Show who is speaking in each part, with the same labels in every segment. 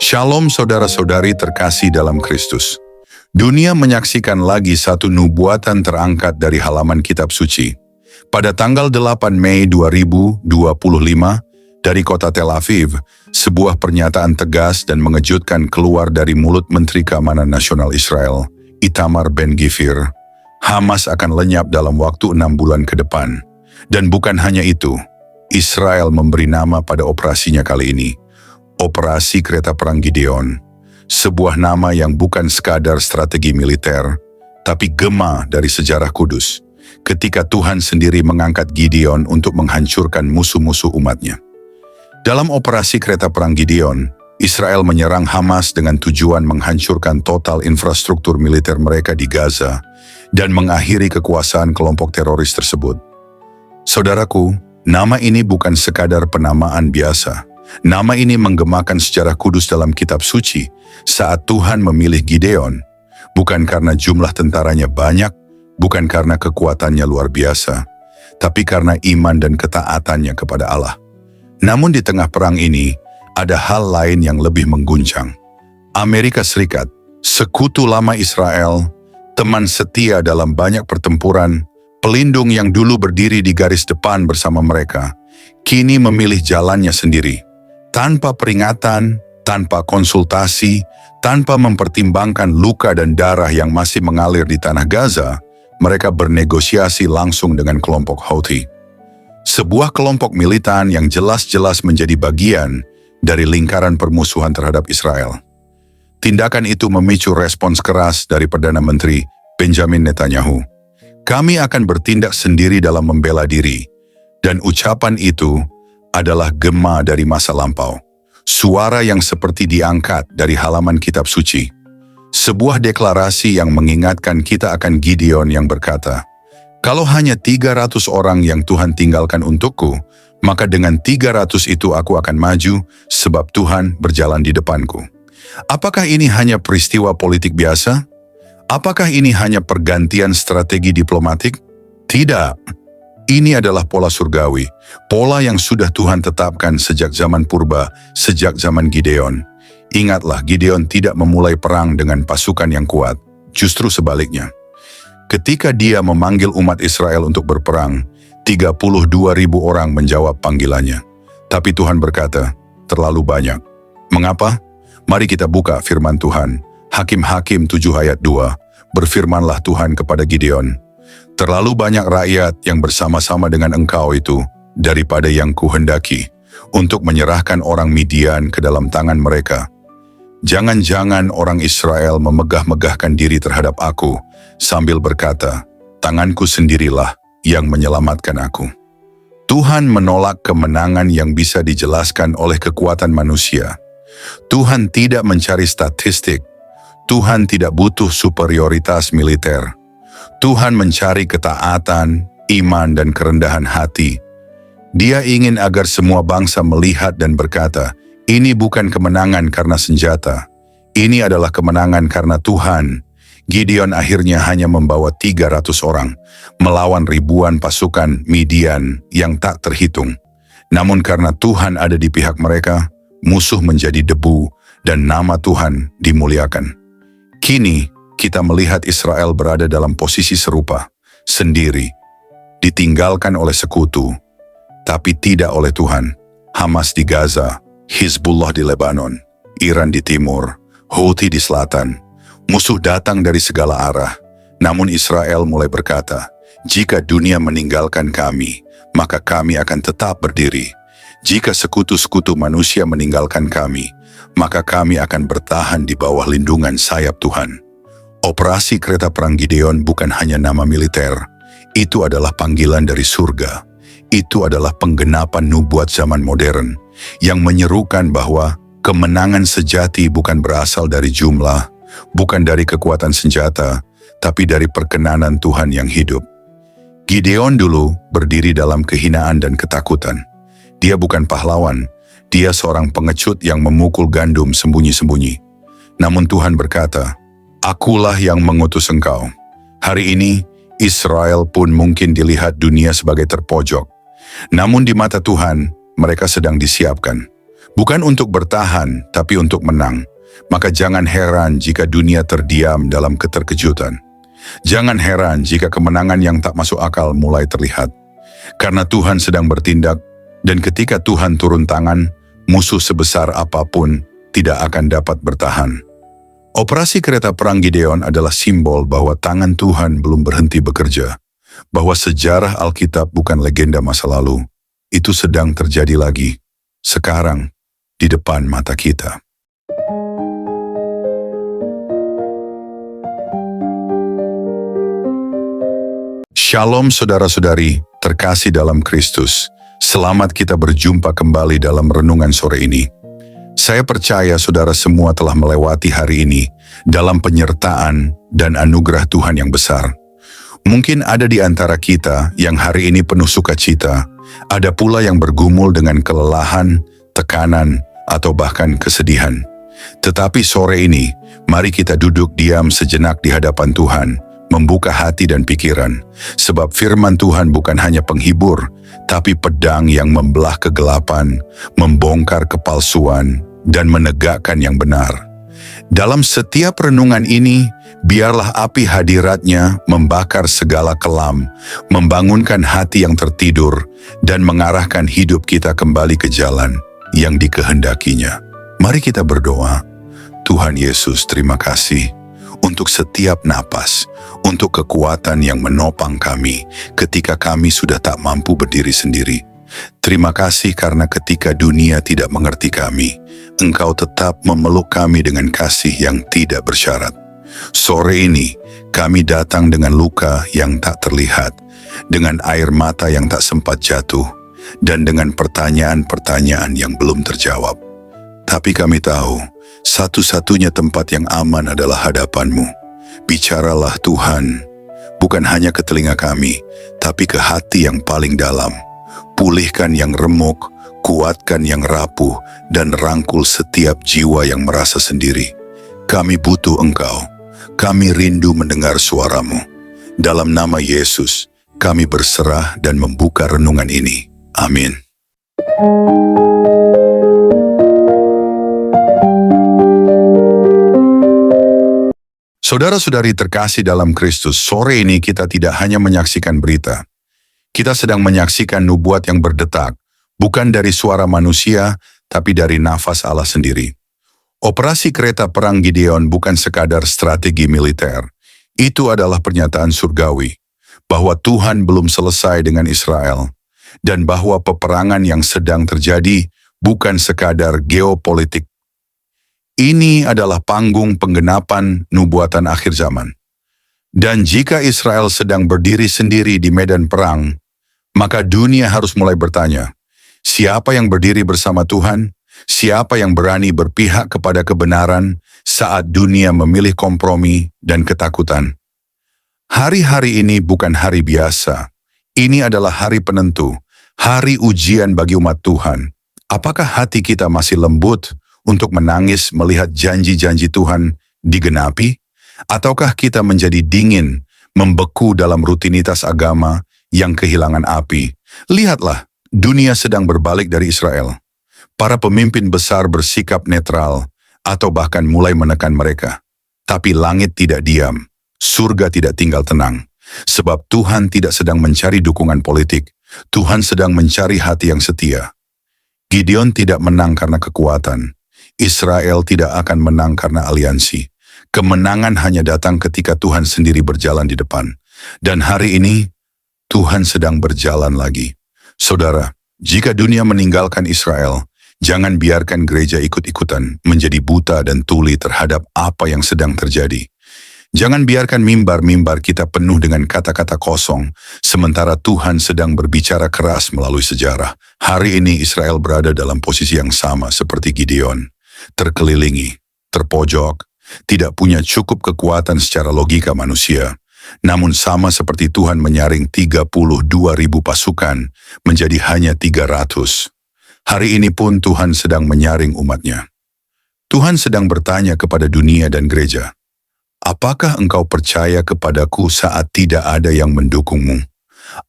Speaker 1: Shalom saudara-saudari terkasih dalam Kristus. Dunia menyaksikan lagi satu nubuatan terangkat dari halaman kitab suci. Pada tanggal 8 Mei 2025, dari kota Tel Aviv, sebuah pernyataan tegas dan mengejutkan keluar dari mulut Menteri Keamanan Nasional Israel, Itamar Ben-Gvir. Hamas akan lenyap dalam waktu 6 bulan ke depan. Dan bukan hanya itu, Israel memberi nama pada operasinya kali ini, Operasi Kereta Perang Gideon. Sebuah nama yang bukan sekadar strategi militer, tapi gema dari sejarah kudus, ketika Tuhan sendiri mengangkat Gideon untuk menghancurkan musuh-musuh umatnya. Dalam operasi Kereta Perang Gideon, Israel menyerang Hamas dengan tujuan menghancurkan total infrastruktur militer mereka di Gaza dan mengakhiri kekuasaan kelompok teroris tersebut. Saudaraku, nama ini bukan sekadar penamaan biasa. Nama ini menggemakan sejarah kudus dalam kitab suci saat Tuhan memilih Gideon, bukan karena jumlah tentaranya banyak, bukan karena kekuatannya luar biasa, tapi karena iman dan ketaatannya kepada Allah. Namun di tengah perang ini, ada hal lain yang lebih mengguncang. Amerika Serikat, sekutu lama Israel, teman setia dalam banyak pertempuran, pelindung yang dulu berdiri di garis depan bersama mereka, kini memilih jalannya sendiri. Tanpa peringatan, tanpa konsultasi, tanpa mempertimbangkan luka dan darah yang masih mengalir di tanah Gaza, mereka bernegosiasi langsung dengan kelompok Houthi. Sebuah kelompok militan yang jelas-jelas menjadi bagian dari lingkaran permusuhan terhadap Israel. Tindakan itu memicu respons keras dari Perdana Menteri Benjamin Netanyahu. Kami akan bertindak sendiri dalam membela diri, dan ucapan itu adalah gema dari masa lampau. Suara yang seperti diangkat dari halaman kitab suci. Sebuah deklarasi yang mengingatkan kita akan Gideon yang berkata, "Kalau hanya 300 orang yang Tuhan tinggalkan untukku, maka dengan 300 itu aku akan maju sebab Tuhan berjalan di depanku." Apakah ini hanya peristiwa politik biasa? Apakah ini hanya pergantian strategi diplomatik? Tidak. Ini adalah pola surgawi, pola yang sudah Tuhan tetapkan sejak zaman purba, sejak zaman Gideon. Ingatlah, Gideon tidak memulai perang dengan pasukan yang kuat, justru sebaliknya. Ketika dia memanggil umat Israel untuk berperang, 32.000 orang menjawab panggilannya. Tapi Tuhan berkata, terlalu banyak. Mengapa? Mari kita buka firman Tuhan. Hakim-Hakim 7 ayat 2, berfirmanlah Tuhan kepada Gideon, "Terlalu banyak rakyat yang bersama-sama dengan engkau itu daripada yang kuhendaki untuk menyerahkan orang Midian ke dalam tangan mereka. Jangan-jangan orang Israel memegah-megahkan diri terhadap aku sambil berkata, tanganku sendirilah yang menyelamatkan aku." Tuhan menolak kemenangan yang bisa dijelaskan oleh kekuatan manusia. Tuhan tidak mencari statistik. Tuhan tidak butuh superioritas militer. Tuhan mencari ketaatan, iman, dan kerendahan hati. Dia ingin agar semua bangsa melihat dan berkata, ini bukan kemenangan karena senjata. Ini adalah kemenangan karena Tuhan. Gideon akhirnya hanya membawa 300 orang, melawan ribuan pasukan Midian yang tak terhitung. Namun karena Tuhan ada di pihak mereka, musuh menjadi debu dan nama Tuhan dimuliakan. Kini, kita melihat Israel berada dalam posisi serupa, sendiri, ditinggalkan oleh sekutu, tapi tidak oleh Tuhan. Hamas di Gaza, Hizbullah di Lebanon, Iran di timur, Houthi di selatan. Musuh datang dari segala arah, namun Israel mulai berkata, jika dunia meninggalkan kami, maka kami akan tetap berdiri. Jika sekutu-sekutu manusia meninggalkan kami, maka kami akan bertahan di bawah lindungan sayap Tuhan. Operasi Kereta Perang Gideon bukan hanya nama militer, itu adalah panggilan dari surga. Itu adalah penggenapan nubuat zaman modern yang menyerukan bahwa kemenangan sejati bukan berasal dari jumlah, bukan dari kekuatan senjata, tapi dari perkenanan Tuhan yang hidup. Gideon dulu berdiri dalam kehinaan dan ketakutan. Dia bukan pahlawan, dia seorang pengecut yang memukul gandum sembunyi-sembunyi. Namun Tuhan berkata, akulah yang mengutus engkau. Hari ini, Israel pun mungkin dilihat dunia sebagai terpojok. Namun di mata Tuhan, mereka sedang disiapkan. Bukan untuk bertahan, tapi untuk menang. Maka jangan heran jika dunia terdiam dalam keterkejutan. Jangan heran jika kemenangan yang tak masuk akal mulai terlihat. Karena Tuhan sedang bertindak, dan ketika Tuhan turun tangan, musuh sebesar apapun tidak akan dapat bertahan. Operasi kereta perang Gideon adalah simbol bahwa tangan Tuhan belum berhenti bekerja, bahwa sejarah Alkitab bukan legenda masa lalu. Itu sedang terjadi lagi, sekarang, di depan mata kita. Shalom saudara-saudari, terkasih dalam Kristus. Selamat kita berjumpa kembali dalam renungan sore ini. Saya percaya saudara semua telah melewati hari ini dalam penyertaan dan anugerah Tuhan yang besar. Mungkin ada di antara kita yang hari ini penuh sukacita, ada pula yang bergumul dengan kelelahan, tekanan, atau bahkan kesedihan. Tetapi sore ini, mari kita duduk diam sejenak di hadapan Tuhan, membuka hati dan pikiran, sebab firman Tuhan bukan hanya penghibur, tapi pedang yang membelah kegelapan, membongkar kepalsuan, dan menegakkan yang benar. Dalam setiap renungan ini, biarlah api hadiratnya membakar segala kelam, membangunkan hati yang tertidur, dan mengarahkan hidup kita kembali ke jalan yang dikehendakinya. Mari kita berdoa. Tuhan Yesus, terima kasih untuk setiap napas, untuk kekuatan yang menopang kami ketika kami sudah tak mampu berdiri sendiri. Terima kasih karena ketika dunia tidak mengerti kami, Engkau tetap memeluk kami dengan kasih yang tidak bersyarat. Sore ini, kami datang dengan luka yang tak terlihat, dengan air mata yang tak sempat jatuh, dan dengan pertanyaan-pertanyaan yang belum terjawab. Tapi kami tahu, satu-satunya tempat yang aman adalah hadapan-Mu. Bicaralah Tuhan, bukan hanya ke telinga kami, tapi ke hati yang paling dalam. Pulihkan yang remuk, kuatkan yang rapuh, dan rangkul setiap jiwa yang merasa sendiri. Kami butuh Engkau, kami rindu mendengar suara-Mu. Dalam nama Yesus, kami berserah dan membuka renungan ini. Amin. Saudara-saudari terkasih dalam Kristus, sore ini kita tidak hanya menyaksikan berita. Kita sedang menyaksikan nubuat yang berdetak, bukan dari suara manusia, tapi dari nafas Allah sendiri. Operasi kereta perang Gideon bukan sekadar strategi militer. Itu adalah pernyataan surgawi, bahwa Tuhan belum selesai dengan Israel, dan bahwa peperangan yang sedang terjadi bukan sekadar geopolitik. Ini adalah panggung penggenapan nubuatan akhir zaman. Dan jika Israel sedang berdiri sendiri di medan perang, maka dunia harus mulai bertanya, siapa yang berdiri bersama Tuhan? Siapa yang berani berpihak kepada kebenaran saat dunia memilih kompromi dan ketakutan? Hari-hari ini bukan hari biasa. Ini adalah hari penentu, hari ujian bagi umat Tuhan. Apakah hati kita masih lembut untuk menangis melihat janji-janji Tuhan digenapi? Ataukah kita menjadi dingin, membeku dalam rutinitas agama yang kehilangan api? Lihatlah, dunia sedang berbalik dari Israel. Para pemimpin besar bersikap netral atau bahkan mulai menekan mereka. Tapi langit tidak diam, surga tidak tinggal tenang. Sebab Tuhan tidak sedang mencari dukungan politik, Tuhan sedang mencari hati yang setia. Gideon tidak menang karena kekuatan. Israel tidak akan menang karena aliansi. Kemenangan hanya datang ketika Tuhan sendiri berjalan di depan. Dan hari ini, Tuhan sedang berjalan lagi. Saudara, jika dunia meninggalkan Israel, jangan biarkan gereja ikut-ikutan menjadi buta dan tuli terhadap apa yang sedang terjadi. Jangan biarkan mimbar-mimbar kita penuh dengan kata-kata kosong, sementara Tuhan sedang berbicara keras melalui sejarah. Hari ini Israel berada dalam posisi yang sama seperti Gideon. Terkelilingi, terpojok, tidak punya cukup kekuatan secara logika manusia. Namun sama seperti Tuhan menyaring 32.000 pasukan menjadi hanya 300. Hari ini pun Tuhan sedang menyaring umatnya. Tuhan sedang bertanya kepada dunia dan gereja, apakah engkau percaya kepadaku saat tidak ada yang mendukungmu?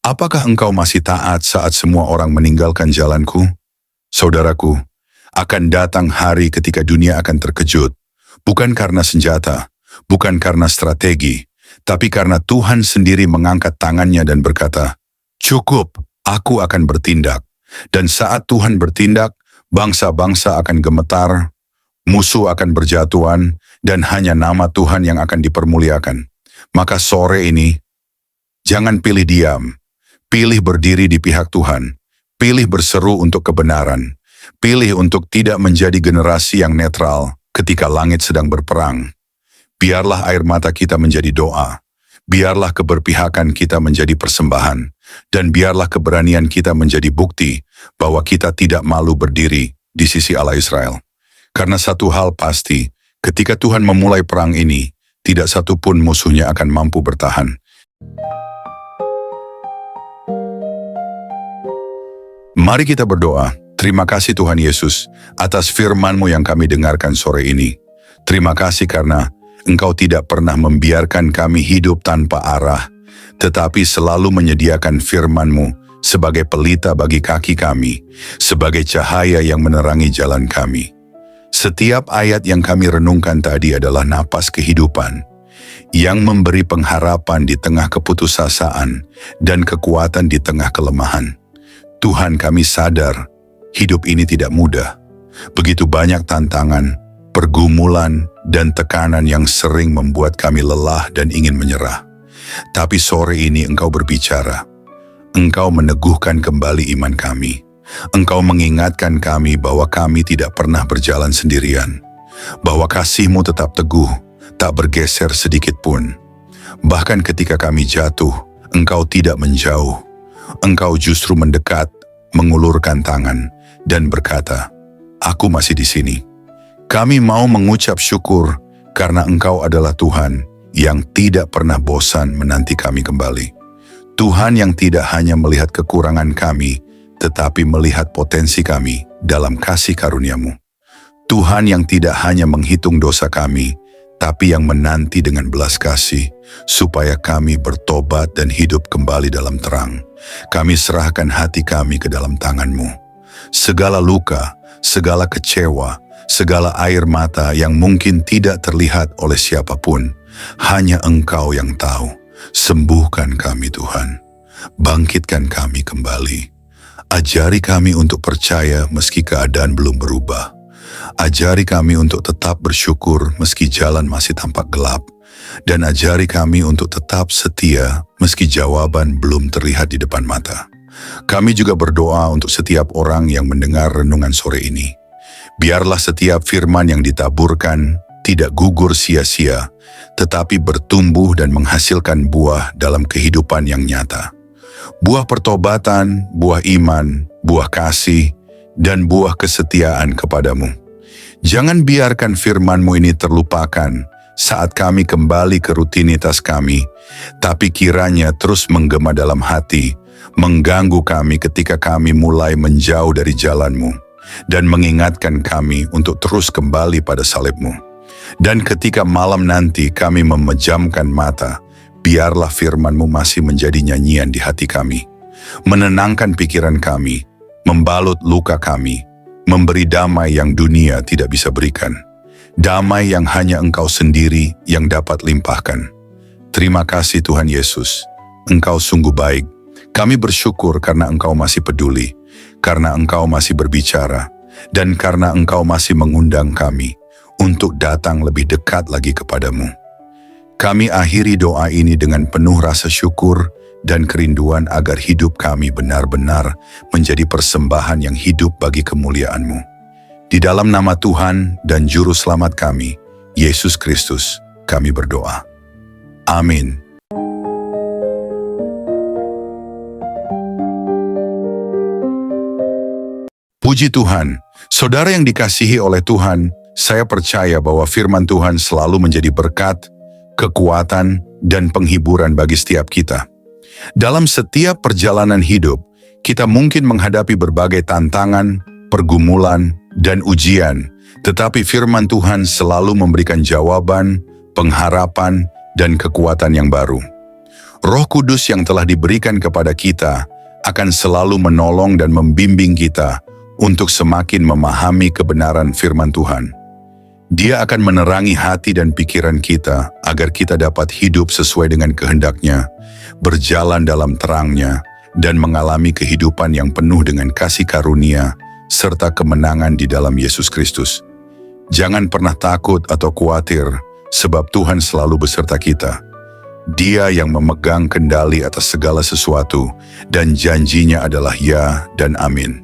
Speaker 1: Apakah engkau masih taat saat semua orang meninggalkan jalanku? Saudaraku, Akan datang hari ketika dunia akan terkejut, bukan karena senjata, bukan karena strategi, tapi karena Tuhan sendiri mengangkat tangannya dan berkata, "Cukup, aku akan bertindak." Dan saat Tuhan bertindak, bangsa-bangsa akan gemetar, musuh akan berjatuhan, dan hanya nama Tuhan yang akan dipermuliakan. Maka sore ini, jangan pilih diam, pilih berdiri di pihak Tuhan, pilih berseru untuk kebenaran, pilih untuk tidak menjadi generasi yang netral ketika langit sedang berperang. Biarlah air mata kita menjadi doa, biarlah keberpihakan kita menjadi persembahan, dan biarlah keberanian kita menjadi bukti bahwa kita tidak malu berdiri di sisi Allah Israel. Karena satu hal pasti, ketika Tuhan memulai perang ini, tidak satu pun musuhnya akan mampu bertahan. Mari kita berdoa. Terima kasih Tuhan Yesus atas firman-Mu yang kami dengarkan sore ini. Terima kasih karena Engkau tidak pernah membiarkan kami hidup tanpa arah, tetapi selalu menyediakan firman-Mu sebagai pelita bagi kaki kami, sebagai cahaya yang menerangi jalan kami. Setiap ayat yang kami renungkan tadi adalah napas kehidupan, yang memberi pengharapan di tengah keputusasaan dan kekuatan di tengah kelemahan. Tuhan, kami sadar hidup ini tidak mudah. Begitu banyak tantangan, pergumulan, dan tekanan yang sering membuat kami lelah dan ingin menyerah. Tapi sore ini Engkau berbicara. Engkau meneguhkan kembali iman kami. Engkau mengingatkan kami bahwa kami tidak pernah berjalan sendirian. Bahwa kasih-Mu tetap teguh, tak bergeser sedikit pun. Bahkan ketika kami jatuh, Engkau tidak menjauh. Engkau justru mendekat, mengulurkan tangan, dan berkata, "Aku masih di sini." Kami mau mengucap syukur karena Engkau adalah Tuhan yang tidak pernah bosan menanti kami kembali. Tuhan yang tidak hanya melihat kekurangan kami, tetapi melihat potensi kami dalam kasih karunia-Mu. Tuhan yang tidak hanya menghitung dosa kami, tapi yang menanti dengan belas kasih, supaya kami bertobat dan hidup kembali dalam terang. Kami serahkan hati kami ke dalam tangan-Mu. Segala luka, segala kecewa, segala air mata yang mungkin tidak terlihat oleh siapapun, hanya Engkau yang tahu. Sembuhkan kami Tuhan, bangkitkan kami kembali. Ajari kami untuk percaya meski keadaan belum berubah. Ajari kami untuk tetap bersyukur meski jalan masih tampak gelap. Dan ajari kami untuk tetap setia meski jawaban belum terlihat di depan mata. Kami juga berdoa untuk setiap orang yang mendengar renungan sore ini. Biarlah setiap firman yang ditaburkan tidak gugur sia-sia, tetapi bertumbuh dan menghasilkan buah dalam kehidupan yang nyata. Buah pertobatan, buah iman, buah kasih, dan buah kesetiaan kepadamu. Jangan biarkan firman-Mu ini terlupakan saat kami kembali ke rutinitas kami, tapi kiranya terus menggema dalam hati, mengganggu kami ketika kami mulai menjauh dari jalan-Mu, dan mengingatkan kami untuk terus kembali pada salib-Mu. Dan ketika malam nanti kami memejamkan mata, biarlah firman-Mu masih menjadi nyanyian di hati kami, menenangkan pikiran kami, membalut luka kami, memberi damai yang dunia tidak bisa berikan, damai yang hanya Engkau sendiri yang dapat limpahkan. Terima kasih Tuhan Yesus, Engkau sungguh baik. Kami bersyukur karena Engkau masih peduli, karena Engkau masih berbicara, dan karena Engkau masih mengundang kami untuk datang lebih dekat lagi kepadamu. Kami akhiri doa ini dengan penuh rasa syukur dan kerinduan agar hidup kami benar-benar menjadi persembahan yang hidup bagi kemuliaan-Mu. Di dalam nama Tuhan dan Juru Selamat kami, Yesus Kristus, kami berdoa. Amin. Puji Tuhan, saudara yang dikasihi oleh Tuhan, saya percaya bahwa firman Tuhan selalu menjadi berkat, kekuatan, dan penghiburan bagi setiap kita. Dalam setiap perjalanan hidup, kita mungkin menghadapi berbagai tantangan, pergumulan, dan ujian, tetapi firman Tuhan selalu memberikan jawaban, pengharapan, dan kekuatan yang baru. Roh Kudus yang telah diberikan kepada kita akan selalu menolong dan membimbing kita untuk semakin memahami kebenaran firman Tuhan. Dia akan menerangi hati dan pikiran kita agar kita dapat hidup sesuai dengan kehendak-Nya, berjalan dalam terang-Nya, dan mengalami kehidupan yang penuh dengan kasih karunia serta kemenangan di dalam Yesus Kristus. Jangan pernah takut atau khawatir, sebab Tuhan selalu beserta kita. Dia yang memegang kendali atas segala sesuatu, dan janjinya adalah ya dan amin.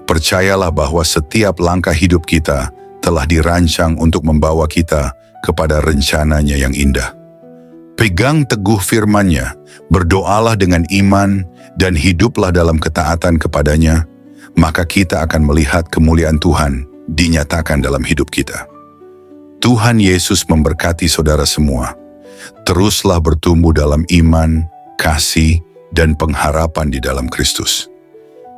Speaker 1: Percayalah bahwa setiap langkah hidup kita telah dirancang untuk membawa kita kepada rencananya yang indah. Pegang teguh firman-Nya, berdoalah dengan iman, dan hiduplah dalam ketaatan kepadanya, maka kita akan melihat kemuliaan Tuhan dinyatakan dalam hidup kita. Tuhan Yesus memberkati saudara semua. Teruslah bertumbuh dalam iman, kasih, dan pengharapan di dalam Kristus.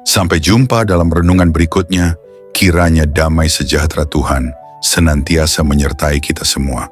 Speaker 1: Sampai jumpa dalam renungan berikutnya. Kiranya damai sejahtera Tuhan senantiasa menyertai kita semua.